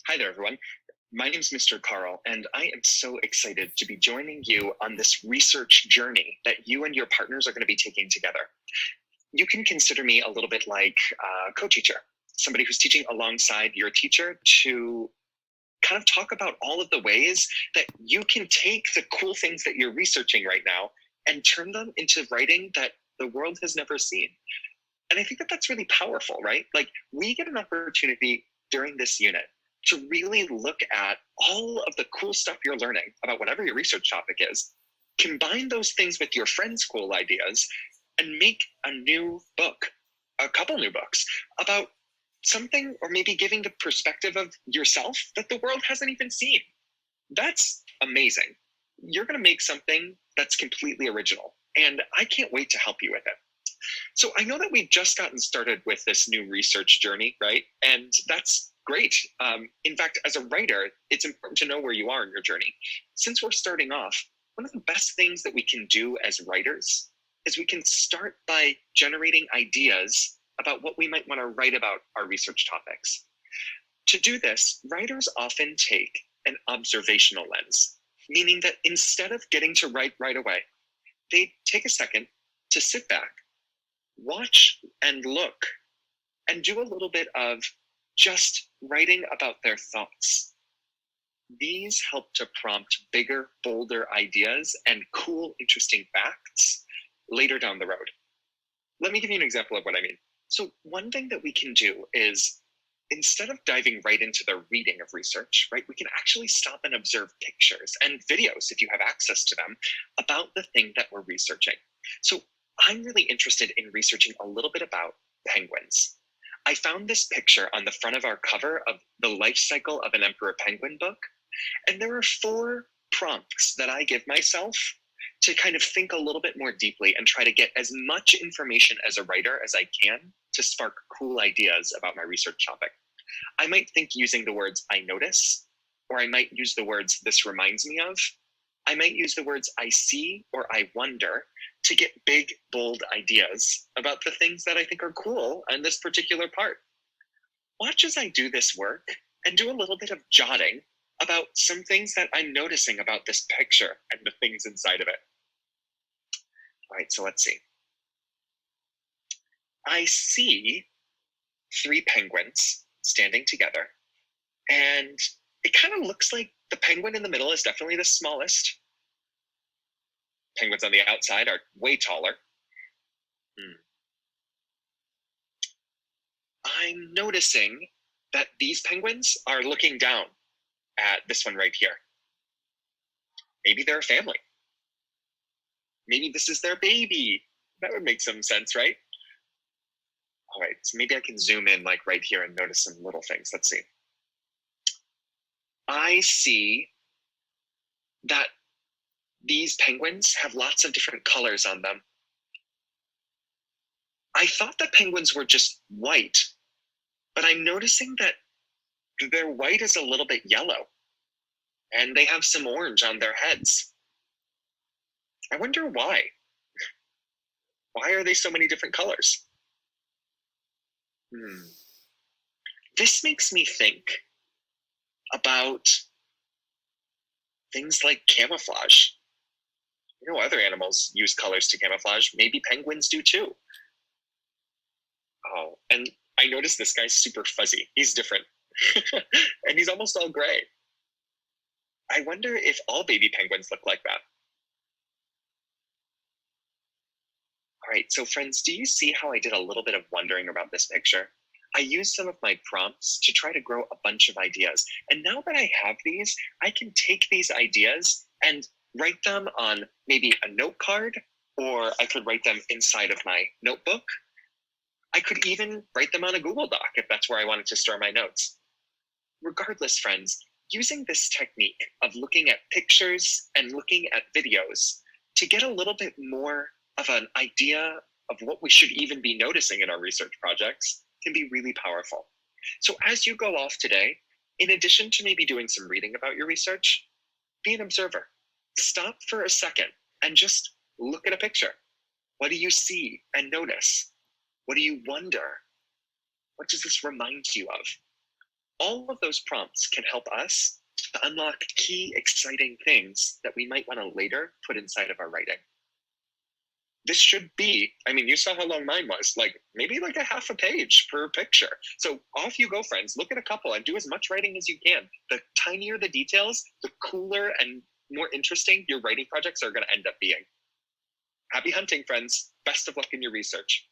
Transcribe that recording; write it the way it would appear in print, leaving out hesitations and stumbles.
Hi there, everyone. My name is Mr. Carl, and I am so excited to be joining you on this research journey that you and your partners are going to be taking together. You can consider me a little bit like a co-teacher, somebody who's teaching alongside your teacher to kind of talk about all of the ways that you can take the cool things that you're researching right now and turn them into writing that the world has never seen. And I think that that's really powerful, right? Like, we get an opportunity during this unit to really look at all of the cool stuff you're learning about whatever your research topic is, combine those things with your friends' cool ideas, and make a new book, a couple new books about something, or maybe giving the perspective of yourself that the world hasn't even seen. That's amazing. You're going to make something that's completely original, and I can't wait to help you with it. So I know that we've just gotten started with this new research journey, right? And that's great. In fact, as a writer, it's important to know where you are in your journey. Since we're starting off, one of the best things that we can do as writers is we can start by generating ideas about what we might want to write about our research topics. To do this, writers often take an observational lens, meaning that instead of getting to write right away, they take a second to sit back, watch and look, and do a little bit of just writing about their thoughts. These help to prompt bigger, bolder ideas and cool, interesting facts later down the road. Let me give you an example of what I mean. So one thing that we can do is, instead of diving right into the reading of research, right, we can actually stop and observe pictures and videos, if you have access to them, about the thing that we're researching. So I'm really interested in researching a little bit about penguins. I found this picture on the front of our cover of The Life Cycle of an Emperor Penguin book, and there are 4 prompts that I give myself to kind of think a little bit more deeply and try to get as much information as a writer as I can to spark cool ideas about my research topic. I might think using the words "I notice," or I might use the words "this reminds me of." I might use the words "I see" or "I wonder" to get big, bold ideas about the things that I think are cool in this particular part. Watch as I do this work and do a little bit of jotting about some things that I'm noticing about this picture and the things inside of it. All right, so let's see. I see 3 penguins standing together, and it kind of looks like the penguin in the middle is definitely the smallest. Penguins on the outside are way taller. I'm noticing that these penguins are looking down at this one right here. Maybe they're a family. Maybe this is their baby. That would make some sense, right? All right, so maybe I can zoom in like right here and notice some little things. Let's see. I see that these penguins have lots of different colors on them. I thought that penguins were just white, but I'm noticing that their white is a little bit yellow, and they have some orange on their heads. I wonder why. Why are they so many different colors? This makes me think about things like camouflage. You know, other animals use colors to camouflage. Maybe penguins do too. Oh, and I noticed this guy's super fuzzy. He's different. And he's almost all gray. I wonder if all baby penguins look like that. All right, so friends, do you see how I did a little bit of wondering about this picture? I used some of my prompts to try to grow a bunch of ideas. And now that I have these, I can take these ideas and write them on maybe a note card, or I could write them inside of my notebook. I could even write them on a Google Doc if that's where I wanted to store my notes. Regardless, friends, using this technique of looking at pictures and looking at videos to get a little bit more of an idea of what we should even be noticing in our research projects can be really powerful. So as you go off today, in addition to maybe doing some reading about your research, be an observer. Stop for a second and just look at a picture. What do you see and notice? What do you wonder? What does this remind you of? All of those prompts can help us to unlock key, exciting things that we might want to later put inside of our writing. This should be, I mean, you saw how long mine was, like maybe like a half a page per picture. So off you go, friends. Look at a couple and do as much writing as you can. The tinier the details, the cooler and more interesting your writing projects are going to end up being. Happy hunting, friends. Best of luck in your research.